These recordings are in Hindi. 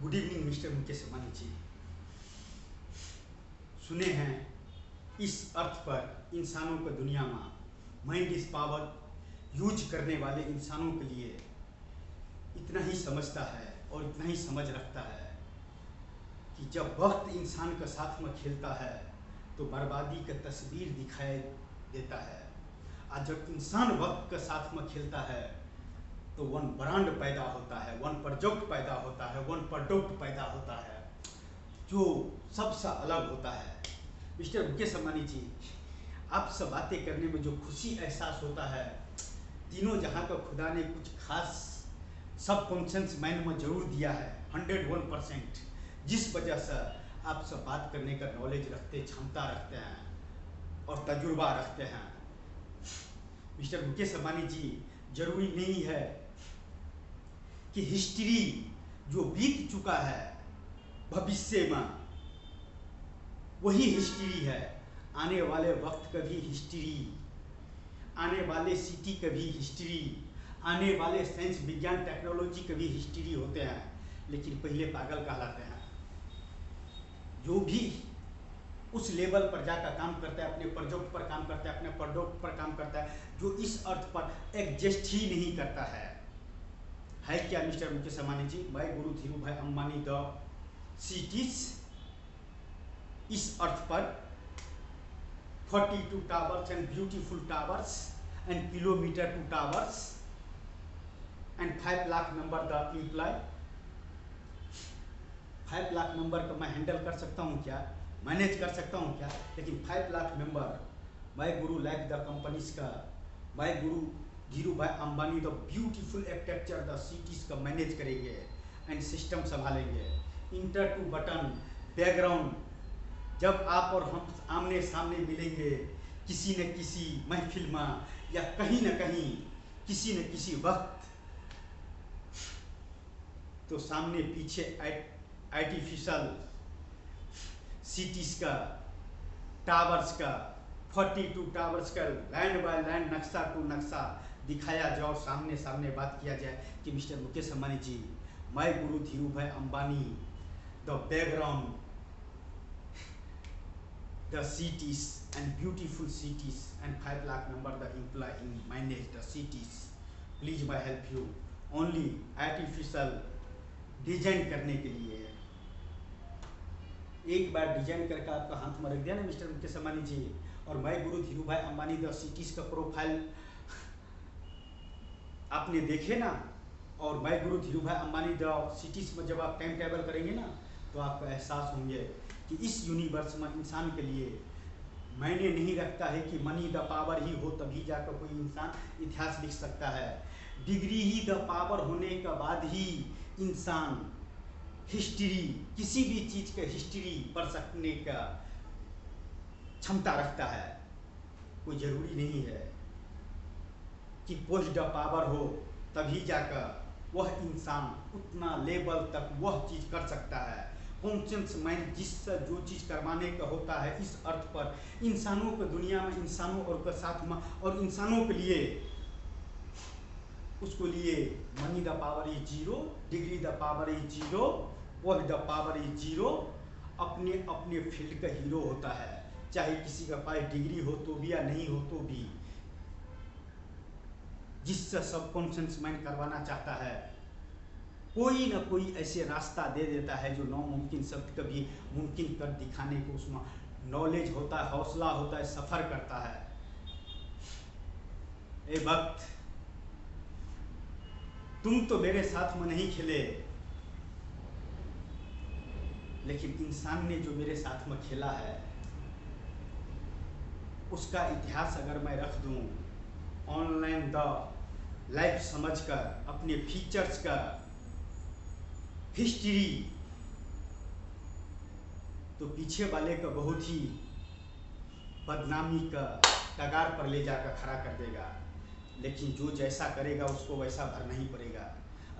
Good evening mister Mukesh Ambani ji. सुने हैं इस अर्थ पर इंसानों को दुनिया में माइंड इज पावर यूज करने वाले इंसानों के लिए इतना ही समझता है और इतना ही समझ रखता है कि जब वक्त इंसान के साथ में खेलता है तो बर्बादी का तस्वीर दिखाई देता है, और जब इंसान वक्त के साथ में खेलता है तो वन ब्रांड पैदा होता है, वन प्रोजेक्ट पैदा होता है, वन प्रोडक्ट पैदा होता है जो सबसे अलग होता है। मिस्टर मुकेश अंबानी जी, आपसे बातें करने में जो खुशी एहसास होता है, तीनों जहाँ का खुदा ने कुछ खास सबकॉन्शियस माइंड में जरूर दिया है 101%, जिस वजह से आपसे बात करने का नॉलेज रखते, क्षमता रखते हैं और तजुर्बा रखते हैं। मिस्टर मुकेश अंबानी जी, जरूरी नहीं है कि हिस्ट्री जो बीत चुका है भविष्य में वही हिस्ट्री है, आने वाले वक्त का भी हिस्ट्री, आने वाले सिटी का भी हिस्ट्री, आने वाले साइंस विज्ञान टेक्नोलॉजी का भी हिस्ट्री होते हैं, लेकिन पहले पागल कहलाते हैं। जो भी उस लेवल पर जाकर काम करता है, अपने प्रोजेक्ट पर काम करता है, अपने प्रोडक्ट पर काम करता है, जो इस अर्थ पर एग्जिस्ट ही नहीं करता है क्या मिस्टर मुकेश अंबानी जी? भाई गुरु धीरू भाई अंबानी द सिटीज, इस अर्थ पर 42 towers and beautiful towers and kilometre two towers and 5 lakh number the employ. 5 lakh member को मैं हैंडल कर सकता हूँ क्या, मैनेज कर सकता हूँ क्या? लेकिन 5 lakh member my Guru like the companies का, माय गुरु धीरू भाई Ambani the beautiful architecture the cities का मैनेज करेंगे एंड सिस्टम संभालेंगे। इंटर टू बटन बैकग्राउंड, जब आप और हम आमने सामने मिलेंगे किसी न किसी महफिल में या कहीं न कहीं किसी न किसी वक्त, तो सामने पीछे आर्टिफिशियल सिटीज का, टावर्स का, 42 टावर्स का लैंड बाय लैंड नक्शा टू नक्शा दिखाया जाओ, सामने सामने बात किया जाए कि मिस्टर मुकेश अंबानी जी, माय गुरु धीरू भाई Ambani the background the cities and beautiful cities and 5 lakh number the employee in manage the cities, please my help you only artificial design करने के लिए। एक बार डिजाइन करके आपका हाथ में रख दिया ना मिस्टर मुकेश अंबानी जी, और मैं गुरु धीरू भाई अंबानी द सिटीज का प्रोफाइल आपने देखे ना, और मैं गुरु धीरू भाई अंबानी द सिटीज में जब आप टाइम टेबल करेंगे ना, तो आपका एहसास होंगे कि इस यूनिवर्स में इंसान के लिए मायने नहीं रखता है कि मनी द पावर ही हो तभी जाकर कोई इंसान इतिहास लिख सकता है। डिग्री ही द पावर होने के बाद ही इंसान हिस्ट्री, किसी भी चीज का हिस्ट्री पढ़ सकने का क्षमता रखता है। कोई जरूरी नहीं है कि पोस्ट द पावर हो तभी जाकर वह इंसान उतना लेवल तक वह चीज कर सकता है। कॉन्शियस माइंड जिससे जो चीज करवाने का होता है, इस अर्थ पर इंसानों को दुनिया में, इंसानों और के साथ में और इंसानों के लिए, उसको लिए money the power is zero, degree the power is zero, post the power is zero. अपने अपने फील्ड का हीरो होता है, चाहे किसी का पास डिग्री हो तो भी या नहीं हो तो भी, जिससे सबकॉन्शियस माइंड करवाना चाहता है, कोई ना कोई ऐसे रास्ता दे देता है जो नामुमकिन शब्द कभी मुमकिन कर दिखाने को उसमें नॉलेज होता है, हौसला होता है, सफर करता है। ए वक्त, तुम तो मेरे साथ में नहीं खेले, लेकिन इंसान ने जो मेरे साथ में खेला है उसका इतिहास अगर मैं रख दूं ऑनलाइन द लाइफ समझकर, अपने फीचर्स का हिस्ट्री, तो पीछे वाले का बहुत ही बदनामी का कगार पर ले जाकर खड़ा कर देगा। लेकिन जो जैसा करेगा उसको वैसा भरना ही पड़ेगा।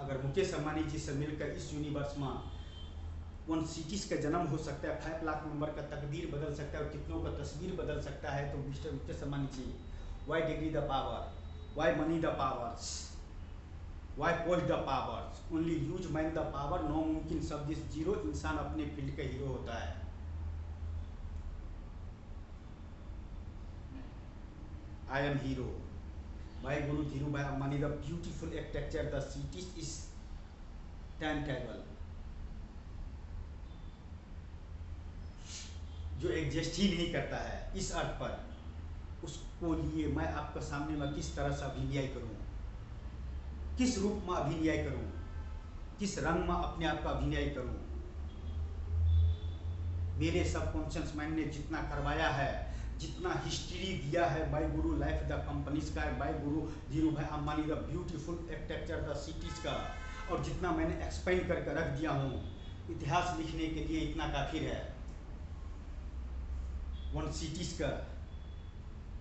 अगर मुकेश अंबानी जी से मिलकर इस यूनिवर्स में वन सिटीज का जन्म हो सकता है, 5 लाख मेंबर का तकदीर बदल सकता है और कितनों का तस्वीर बदल सकता है, तो mister Mukesh Ambani ji, why degree the power, why money the powers, why post the powers only use man the power no मुमकिन सब दिस जीरो। इंसान अपने फील्ड का हीरो होता है। I am hero bye Guru Dhirubhai Ambani the beautiful architecture the city is time table जो एग्जिस्ट ही नहीं करता है इस अर्थ पर, उसको लिए मैं आपके सामने में किस तरह से अभिनय करूं, किस रूप में अभिनय करूं, किस रंग में अपने आप का अभिनय करूं। मेरे सबकॉन्शियस माइंड ने जितना करवाया है, जितना हिस्ट्री दिया है bye Guru life the companies का, bye Guru Dhirubhai Ambani the beautiful architecture the cities का, और जितना मैंने एक्सपेंड करके रख दिया हूँ इतिहास लिखने के लिए, इतना काफी है। वन सिटीज का,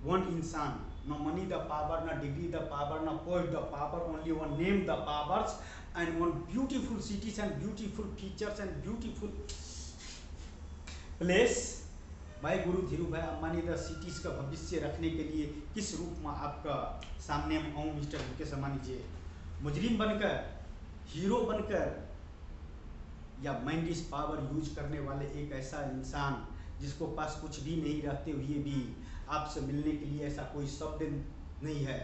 वन इंसान, no money the power, no degree the power, no poet the power, only one name the powers, and one beautiful cities and beautiful features and beautiful place। भाई गुरु धीरूभाई अंबानी द सिटीज का भविष्य रखने के लिए किस रूप में आपका सामने में आऊँ मिस्टर मुकेश अंबानी जी, मुजरिम बनकर, हीरो बनकर, या माइंड इज पावर यूज करने वाले एक ऐसा इंसान जिसको पास कुछ भी नहीं रहते हुए भी आपसे मिलने के लिए ऐसा कोई शब्द नहीं है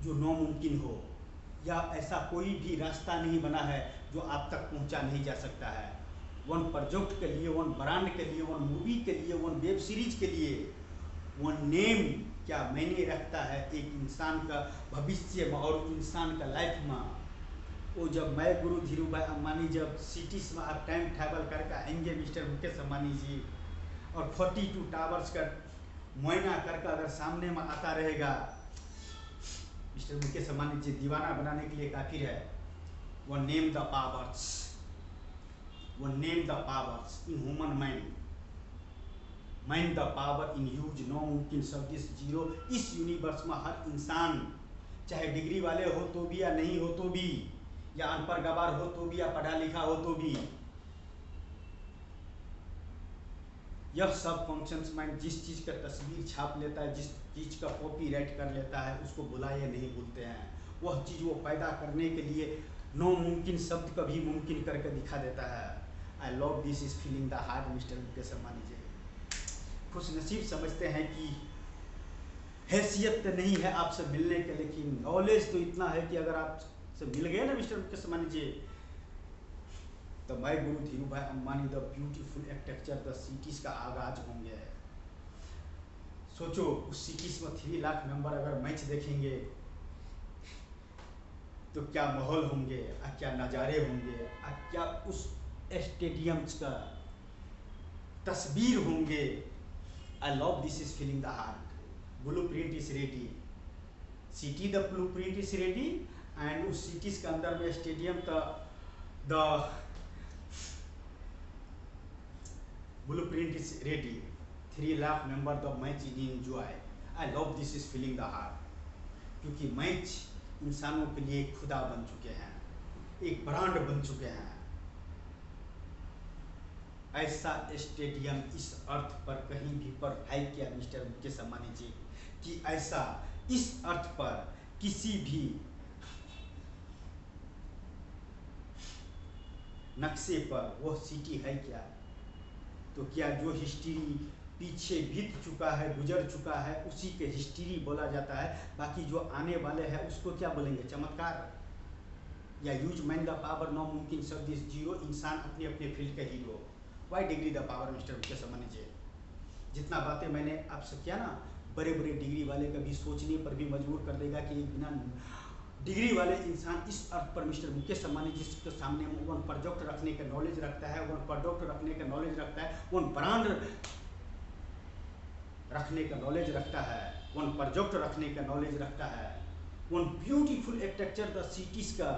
जो नामुमकिन हो, या ऐसा कोई भी रास्ता नहीं बना है जो आप तक पहुंचा नहीं जा सकता है। वन प्रोजेक्ट के लिए, वन ब्रांड के लिए, वन मूवी के लिए, वन वेब सीरीज के लिए, वन नेम क्या मैंने रखता है एक इंसान का भविष्य में और इंसान का लाइफ में। वो जब मैं गुरु धीरूभाई अंबानी जब सिटीज में आप टाइम ट्रैवल करके आएंगे मिस्टर मुकेश अंबानी जी, और 42 टावर्स का मुआयना करके अगर सामने में आता रहेगा, मिस्टर मुकेश अंबानी जी दीवाना बनाने के लिए काफी है। One name the powers, one name the powers in human mind, mind the power in use no मुमकिन सब दिस जीरो। इस यूनिवर्स में हर इंसान चाहे डिग्री वाले हो तो भी या नहीं हो तो भी, या अनपढ़ गवार हो तो भी या पढ़ा लिखा हो तो भी, यह सब कॉन्शियस माइंड जिस चीज़ का तस्वीर छाप लेता है, जिस चीज़ का कॉपी राइट कर लेता है, उसको बुलाए नहीं भूलते हैं। वह चीज़ वो पैदा करने के लिए नो मुमकिन शब्द कभी मुमकिन करके दिखा देता है। I love this is feeling the heart mister Mukesh Ambani ji. खुश नसीब समझते हैं कि हैसियत तो नहीं है आपसे मिलने के, लेकिन नॉलेज तो इतना है कि अगर आपसे मिल गए ना मिस्टर मुकेश अंबानी जी, तो मैं गुरु Dhirubhai Ambani the beautiful architecture the cities का आगाज होंगे। सोचो उस सिटीज में 3 लाख मेंबर अगर मैच देखेंगे तो क्या माहौल होंगे, क्या नज़ारे होंगे, क्या उस स्टेडियम्स का तस्वीर होंगे। आई love this is feeling the heart. Blueprint is ready, city the blueprint is ready, and उस सिटीज के अंदर में stadium the blueprint is ready, 3 lakh member the match in enjoy. I love this is feeling the heart, क्योंकि मैच इंसानों के लिए एक खुदा बन चुके हैं, एक ब्रांड बन चुके हैं। ऐसा स्टेडियम इस अर्थ पर कहीं भी पर है क्या मिस्टर मुकेश अंबानी जी, कि ऐसा इस अर्थ पर किसी भी नक्शे पर वह सिटी है क्या? तो क्या जो हिस्ट्री पीछे बीत चुका है, गुजर चुका है, उसी के हिस्ट्री बोला जाता है। बाकी जो आने वाले हैं उसको क्या बोलेंगे? चमत्कार, या use man the power no मुमकिन सब दिस जीरो। इंसान अपने अपने फील्ड का hero. Why degree the power mister Mukesh Ambani ji. जितना बातें मैंने आपसे किया ना, बड़े बड़े डिग्री वाले कभी सोचने पर भी मजबूर कर देगा कि बिना डिग्री वाले इंसान इस अर्थ पर मिस्टर मुकेश अंबानी जिसके सामने वन प्रोजेक्ट रखने का नॉलेज रखता है, वन प्रोडक्ट रखने का नॉलेज रखता है, वन ब्रांड रखने का नॉलेज रखता है, वन प्रोजेक्ट रखने का नॉलेज रखता है, one beautiful architecture the cities का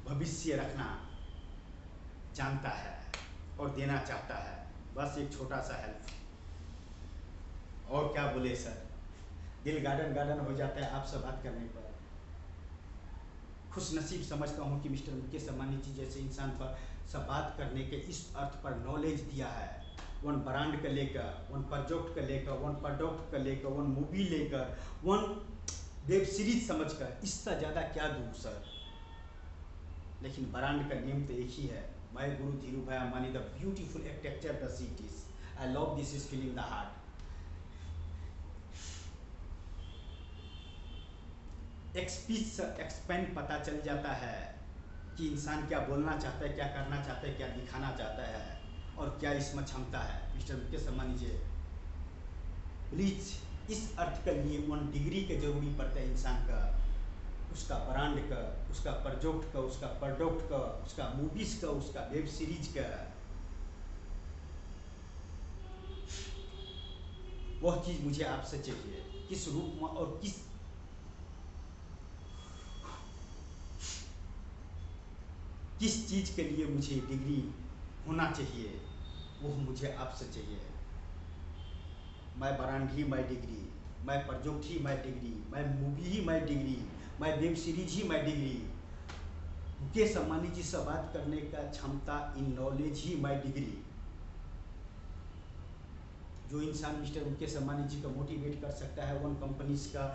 भविष्य रखना जानता है और देना चाहता है। बस एक छोटा सा हेल्प, और क्या बोले सर, दिल गार्डन गार्डन हो जाता है आपसे बात करने पर। खुश नसीब समझता हूँ कि मिस्टर मुकेश अंबानी जी जैसे इंसान पर सब बात करने के इस अर्थ पर नॉलेज दिया है। वन ब्रांड का लेकर, वन प्रोजेक्ट का लेकर, वन प्रोडक्ट का लेकर, वन मूवी लेकर, वन वेब सीरीज समझकर, इससे ज़्यादा क्या दूँ सर। लेकिन ब्रांड का नेम तो एक ही है, माय गुरु धीरू भाई Ambani, the beautiful architecture the cities, I love this is feeling the heart. Speech से एक्सपेंड पता चल जाता है कि इंसान क्या बोलना चाहता है, क्या करना चाहता है, क्या दिखाना चाहता है और क्या इसमें क्षमता है। मिस्टर मुकेश अंबानी जी, प्लीज इस अर्थ के लिए 1 डिग्री के जरूरी पड़ता है इंसान का, उसका ब्रांड का, उसका प्रोजेक्ट का, उसका प्रोडक्ट का, उसका मूवीज का, उसका वेब सीरीज का। वह चीज़ मुझे आपसे चाहिए, किस रूप में और किस चीज़ के लिए मुझे डिग्री होना चाहिए, वो मुझे आपसे चाहिए। मैं ब्रांड ही माई डिग्री, मैं प्रोजेक्ट ही माई डिग्री, मैं मूवी ही माई डिग्री, मैं वेब सीरीज ही माई डिग्री। मुकेश अंबानी जी से बात करने का क्षमता, in knowledge he my degree. जो इंसान मिस्टर मुकेश अंबानी जी को मोटिवेट कर सकता है, वन कंपनीज का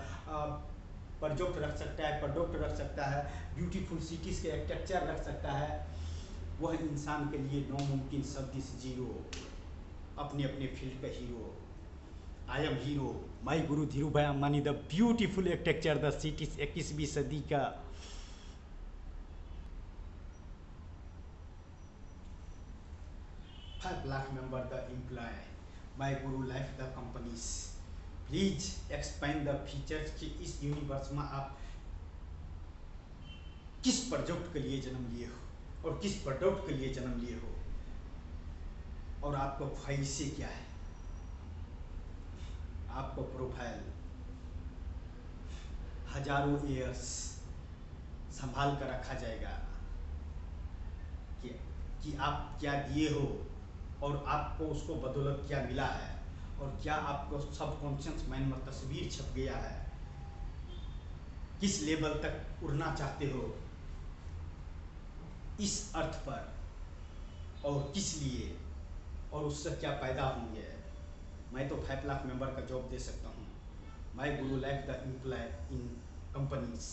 प्रोजेक्ट रख सकता है, प्रोडक्ट रख सकता है, ब्यूटीफुल सिटीज़ के आर्किटेक्चर रख सकता है, वह इंसान के लिए नामुमकिन शब्द इस जीरो, अपने अपने फील्ड का hero. I am hero, my guru Dhiru भाई Ambani, the beautiful architecture the cities, 21वीं सदी का। 5 lakh member the employ, my guru life the companies. Please expand the features कि इस यूनिवर्स में आप किस प्रोजेक्ट के लिए जन्म लिए हो और किस प्रोडक्ट के लिए जन्म लिए हो और आपको ख्वाहिशें क्या है। आपको प्रोफाइल हजारों ईयर्स संभाल कर रखा जाएगा कि आप क्या दिए हो और आपको उसको बदौलत क्या मिला है और क्या आपको सबकॉन्शियस माइंड में तस्वीर छप गया है, किस लेवल तक उड़ना चाहते हो, इस अर्थ पर और किस लिए और उससे क्या पैदा होंगे। मैं तो 5 लाख मेंबर का जॉब दे सकता हूँ। My guru life the employ in companies.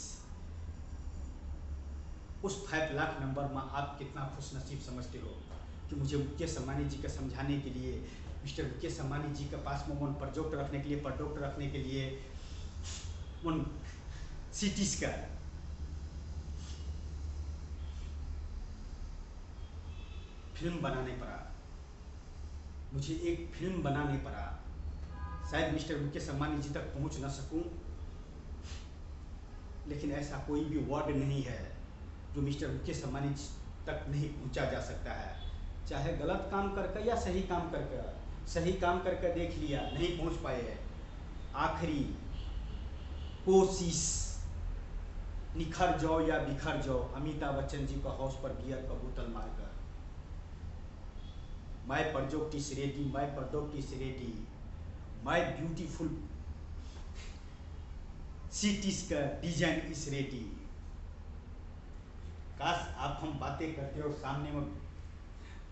उस 5 लाख मेंबर में आप कितना खुश नसीब समझते हो कि मुझे मुकेश अंबानी जी का समझाने के लिए, मिस्टर मुकेश अंबानी जी के पास में वन प्रोजेक्ट रखने के लिए, प्रोडक्ट रखने के लिए, वन सिटीज का फिल्म बनाने पड़ा, मुझे एक फिल्म बनाने पड़ा। शायद मिस्टर मुकेश अंबानी जी तक पहुंच ना सकूं, लेकिन ऐसा कोई भी वर्ड नहीं है जो मिस्टर मुकेश अंबानी जी तक नहीं पहुंचा जा सकता है। चाहे गलत काम करके या सही काम करके, सही काम करके देख लिया, नहीं पहुंच पाए, आखिरी कोशिश, निखर जाओ या बिखर जाओ, अमिताभ बच्चन जी का हाउस पर बियर का बोतल मारकर। My project is ready, my product is ready, my beautiful cities का डिजाइन इज रेडी। काश आप हम बातें करते हो, सामने में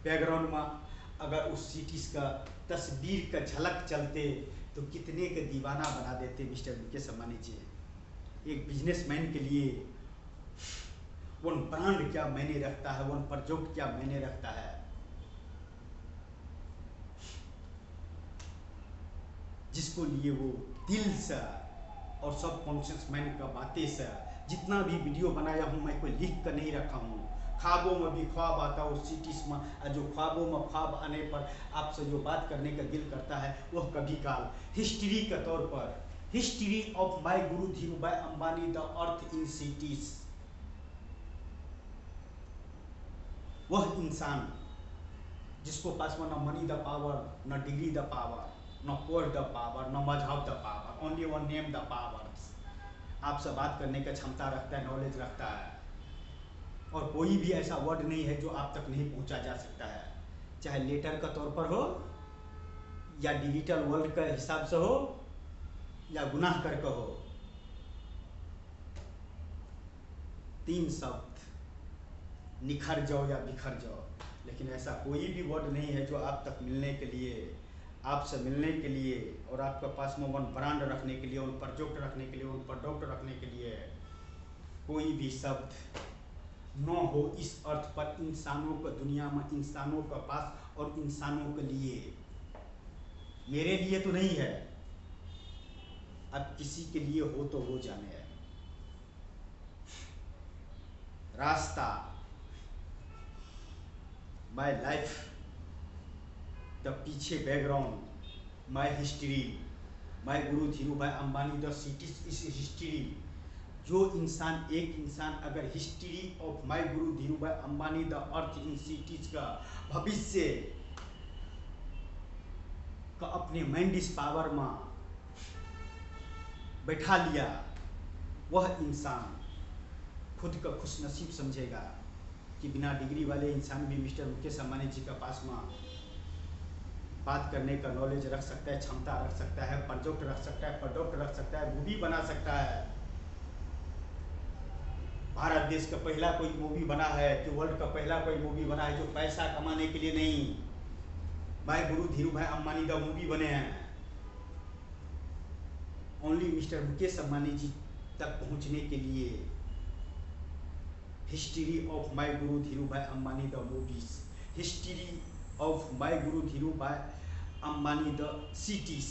बैकग्राउंड में अगर उस सिटीज का तस्वीर का झलक चलते तो कितने के दीवाना बना देते मिस्टर मुकेश अंबानी जी। एक बिजनेसमैन के लिए वन ब्रांड क्या मायने रखता है, वन प्रोजेक्ट क्या मायने रखता है, जिसको लिए वो दिल से और सब कॉन्शियस माइंड का बातें से, जितना भी वीडियो बनाया हूँ मैं कोई लिख कर नहीं रखा हूँ। ख्वाबों में भी ख्वाब आता है, उस सिटीज में जो ख्वाबों में ख्वाब आने पर आपसे जो बात करने का दिल करता है, वह कभी काल हिस्ट्री के तौर पर, history of my guru Dhiru भाई Ambani the earth in cities. वह इंसान जिसको पास में न मनी द पावर, न डिग्री द पावर, न कोर्ट द पावर, न मजहब the power, only one name the power, आपसे बात करने का क्षमता रखता है, नॉलेज रखता है, और कोई भी ऐसा वर्ड नहीं है जो आप तक नहीं पहुंचा जा सकता है, चाहे लेटर का तौर पर हो या डिजिटल वर्ल्ड के हिसाब से हो या गुनाह करके हो। 3 शब्द, निखर जाओ या बिखर जाओ, लेकिन ऐसा कोई भी वर्ड नहीं है जो आप तक मिलने के लिए आपसे मिलने के लिए और आपके पास में वन ब्रांड रखने के लिए, उन प्रोजेक्ट रखने के लिए, उन प्रोडक्ट रखने के लिए कोई भी शब्द न हो, इस अर्थ पर इंसानों को दुनिया में, इंसानों के पास और इंसानों के लिए। मेरे लिए तो नहीं है, अब किसी के लिए हो तो वो जाने। रास्ता, माय लाइफ, द पीछे background, my history, my guru Dhirubhai Ambani the cities इस हिस्ट्री। जो इंसान, एक इंसान अगर history of my guru Dhirubhai Ambani the earth in cities का भविष्य का अपने माइंड पावर में बैठा लिया, वह इंसान खुद का खुश नसीब समझेगा कि बिना डिग्री वाले इंसान भी मिस्टर मुकेश अंबानी जी के पास में बात करने का नॉलेज रख सकता है, क्षमता रख सकता है, प्रोजेक्ट रख सकता है, प्रोडक्ट रख सकता है, मूवी बना सकता है। भारत देश का पहला कोई मूवी बना है कि वर्ल्ड का पहला कोई मूवी बना है जो पैसा कमाने के लिए नहीं, my guru Dhirubhai Ambani the movie बने हैं। ओनली मिस्टर मुकेश अंबानी जी तक पहुंचने के लिए history of my guru Dhirubhai Ambani the movies, history of my guru Dhirubhai Ambani the cities,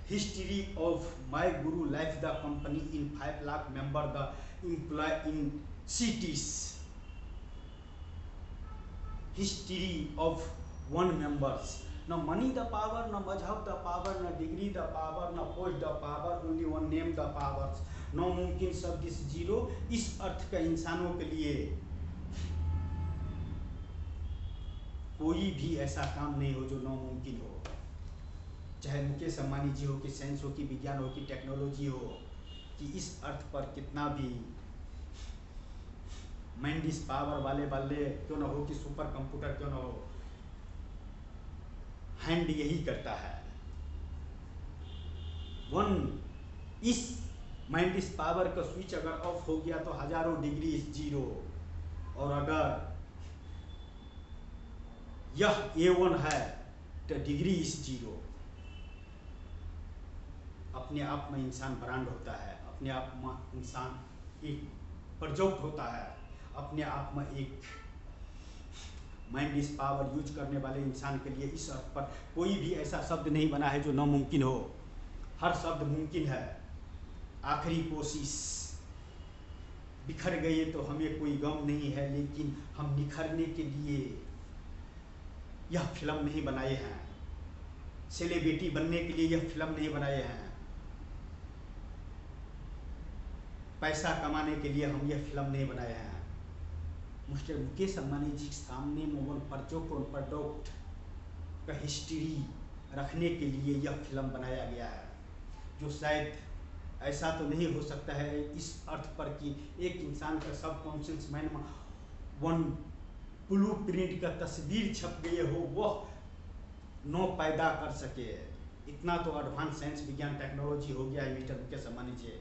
history of my guru life the company in 5 lakh member the employ in cities, history of one members, न मनी द पावर, न मजहब द पावर, न डिग्री द पावर, न post the power, only one name the powers, no मुमकिन शब्द इस जीरो। इस अर्थ का इंसानों के लिए कोई भी ऐसा काम नहीं हो जो नामुमकिन हो, चाहे मुकेश अंबानी जी हो, कि साइंस हो, कि विज्ञान हो, कि टेक्नोलॉजी हो, कि इस अर्थ पर कितना भी माइंड पावर वाले क्यों ना हो, कि सुपर कंप्यूटर क्यों ना हो, हैंड यही करता है। वन इस माइंड पावर का स्विच अगर ऑफ हो गया तो हजारों डिग्री इस जीरो, और अगर यह A1 है तो डिग्री इस जीरो। अपने आप में इंसान ब्रांड होता है, अपने आप में इंसान एक प्रोजेक्ट होता है, अपने आप में एक माइंड पावर यूज करने वाले इंसान के लिए इस अर्थ पर कोई भी ऐसा शब्द नहीं बना है जो नामुमकिन हो। हर शब्द मुमकिन है। आखिरी कोशिश, बिखर गए तो हमें कोई गम नहीं है, लेकिन हम निखरने के लिए यह फिल्म नहीं बनाए हैं, सेलिब्रिटी बनने के लिए यह फिल्म नहीं बनाए हैं, पैसा कमाने के लिए हम यह फिल्म नहीं बनाए हैं। मिस्टर मुकेश अंबानी जी सामने मोबाइल प्रोडक्ट का हिस्ट्री रखने के लिए यह फिल्म बनाया गया है, जो शायद ऐसा तो नहीं हो सकता है इस अर्थ पर कि एक इंसान का सबकॉन्शियस माइंड में वन ब्लू प्रिंट का तस्वीर छप गई हो, वह नो पैदा कर सके। इतना तो एडवांस साइंस विज्ञान टेक्नोलॉजी हो गया है मिस्टर मुकेश अंबानी जी।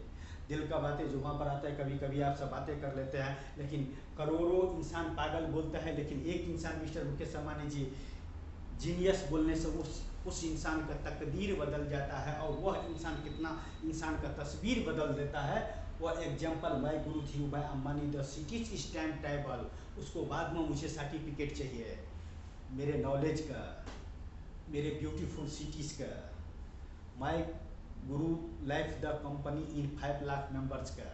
दिल का बातें जुबां पर आता है, कभी कभी आप सब बातें कर लेते हैं, लेकिन करोड़ों इंसान पागल बोलता है, लेकिन एक इंसान मिस्टर मुकेश अंबानी जी जीनियस बोलने से उस इंसान का तकदीर बदल जाता है, और वह इंसान कितना इंसान का तस्वीर बदल देता है। वह example my guru Dhirubhai Ambani the cities stamp table, उसको बाद में मुझे सर्टिफिकेट चाहिए मेरे नॉलेज का, मेरे ब्यूटीफुल सिटीज़ का, my guru life the company in 5 lakh members का।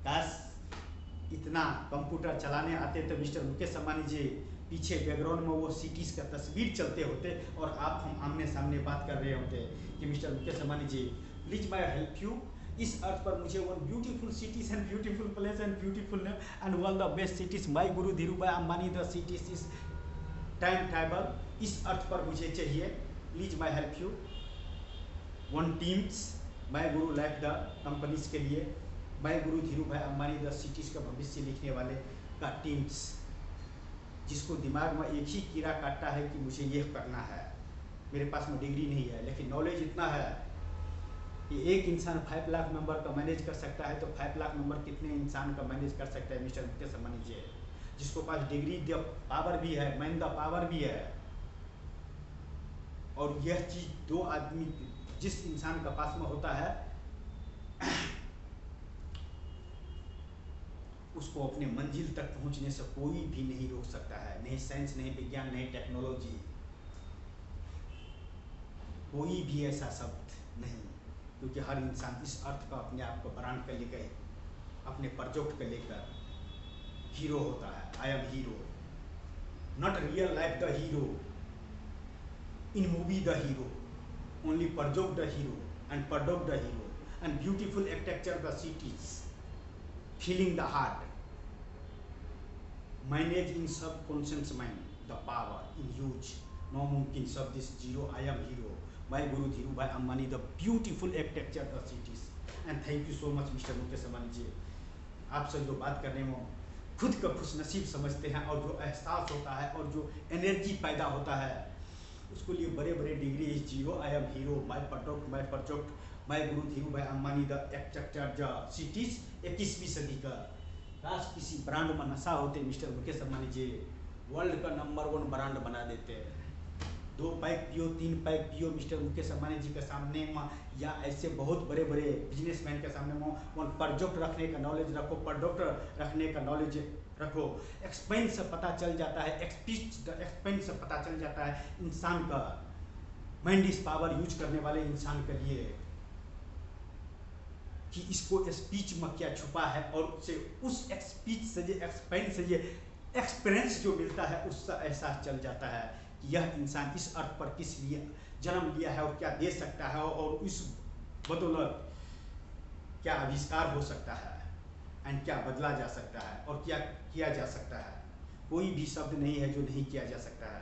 काश इतना कंप्यूटर चलाने आते तो मिस्टर मुकेश अंबानी जी पीछे बैकग्राउंड में वो सिटीज़ का तस्वीर चलते होते, और आप हम आमने सामने बात कर रहे होते कि mister Mukesh Ambani ji please my help you. इस अर्थ पर मुझे one beautiful cities and beautiful place and beautiful name and one the best cities my guru Dhirubhai Ambani the cities इस टाइम टेबल, इस अर्थ पर मुझे चाहिए। Please my help you. One teams my guru life the companies के लिए, my guru Dhirubhai Ambani the cities का भविष्य लिखने वाले का टीम्स, जिसको दिमाग में एक ही कीड़ा काटता है कि मुझे ये करना है। मेरे पास में डिग्री नहीं है, लेकिन नॉलेज इतना है कि एक इंसान 5 लाख मेंबर का मैनेज कर सकता है, तो 5 लाख मेंबर कितने इंसान का मैनेज कर सकता है मिस्टर मुकेश अंबानी जी, जिसको पास डिग्री द पावर भी है, मैन द पावर भी है। और यह चीज़ दो आदमी, जिस इंसान का पास में होता है, उसको अपने मंजिल तक पहुंचने से कोई भी नहीं रोक सकता है। नहीं साइंस, नहीं विज्ञान, नहीं टेक्नोलॉजी, कोई भी ऐसा शब्द नहीं, क्योंकि हर इंसान इस अर्थ का अपने आप को ब्रांड कर लेकर, अपने प्रोजेक्ट को लेकर हीरो होता है। I am hero, not real life the hero, in movie the hero, only project the hero and product the hero and beautiful architecture the cities, feeling the heart, manage in subconscious mind the power in huge, no मुमकिन सब this zero, I am hero, my guru Dhiru भाई Ambani, the beautiful architecture the cities. And thank you so much mister Mukesh Ambani ji. आपसे जो बात करने में खुद का खुश नसीब समझते हैं, और जो एहसास होता है और जो एनर्जी पैदा होता है, उसको लिए बड़े बड़े degree is zero, I am hero, my project, my guru Dhiru भाई Ambani, the architecture the cities. 21वीं सदी का काश किसी ब्रांड में नशा होते मिस्टर मुकेश अंबानी जी, वर्ल्ड का नंबर 1 ब्रांड बना देते हैं। 2 पैक पियो, 3 पैक पियो मिस्टर मुकेश अंबानी जी के सामने में, या ऐसे बहुत बड़े बड़े बिजनेसमैन के सामने में, प्रोजेक्ट रखने का नॉलेज रखो, प्रोडक्ट रखने का नॉलेज रखो। एक्सपेंस से पता चल जाता है, एक्सपेंस से पता चल जाता है इंसान का माइंड इस पावर यूज करने वाले इंसान के लिए, कि इसको स्पीच में क्या छुपा है, और उसे उस स्पीच से, जो एक्सपेंस से, ये एक्सपीरियंस जो मिलता है, उससे एहसास चल जाता है कि यह इंसान इस अर्थ पर किस लिए जन्म लिया है और क्या दे सकता है, और इस बदौलत क्या आविष्कार हो सकता है, एंड क्या बदला जा सकता है, और क्या किया जा सकता है। कोई भी शब्द नहीं है जो नहीं किया जा सकता है।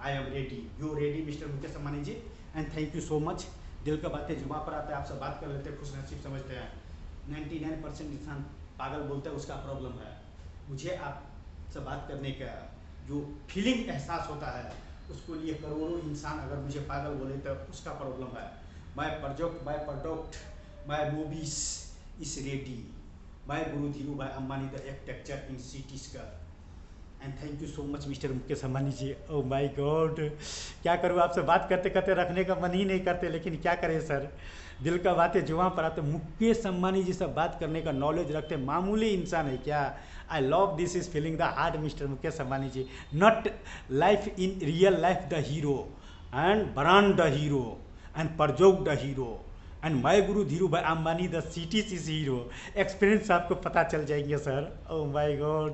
I am ready, you ready mister Mukesh Ambani ji, and thank you so much. दिल का बातें जुबान पर आते हैं, आपसे बात कर लेते हैं, खुश नसीब समझते हैं। 99% इंसान पागल बोलता है, उसका प्रॉब्लम है। मुझे आपसे बात करने का जो फीलिंग एहसास होता है, उसको लिए करोड़ों इंसान अगर मुझे पागल बोले तो उसका प्रॉब्लम है। My product, my movies is ready, my guru Dhiru भाई Ambani the architecture in cities का। And thank you so much mister Mukesh Ambani ji. Oh my God, क्या करूँ, आपसे बात करते करते रखने का मन ही नहीं करते, लेकिन क्या करें सर, दिल का बातें जुबान पर आते। मुकेश अंबानी जी से बात करने का नॉलेज रखते, मामूली इंसान है क्या। I love this is feeling the heart mister Mukesh Ambani ji, not life in real life the hero and brand the hero and project the hero and my guru Dhiru भाई Ambani the cities is hero. Experience आपको पता चल जाएंगे सर। O my God.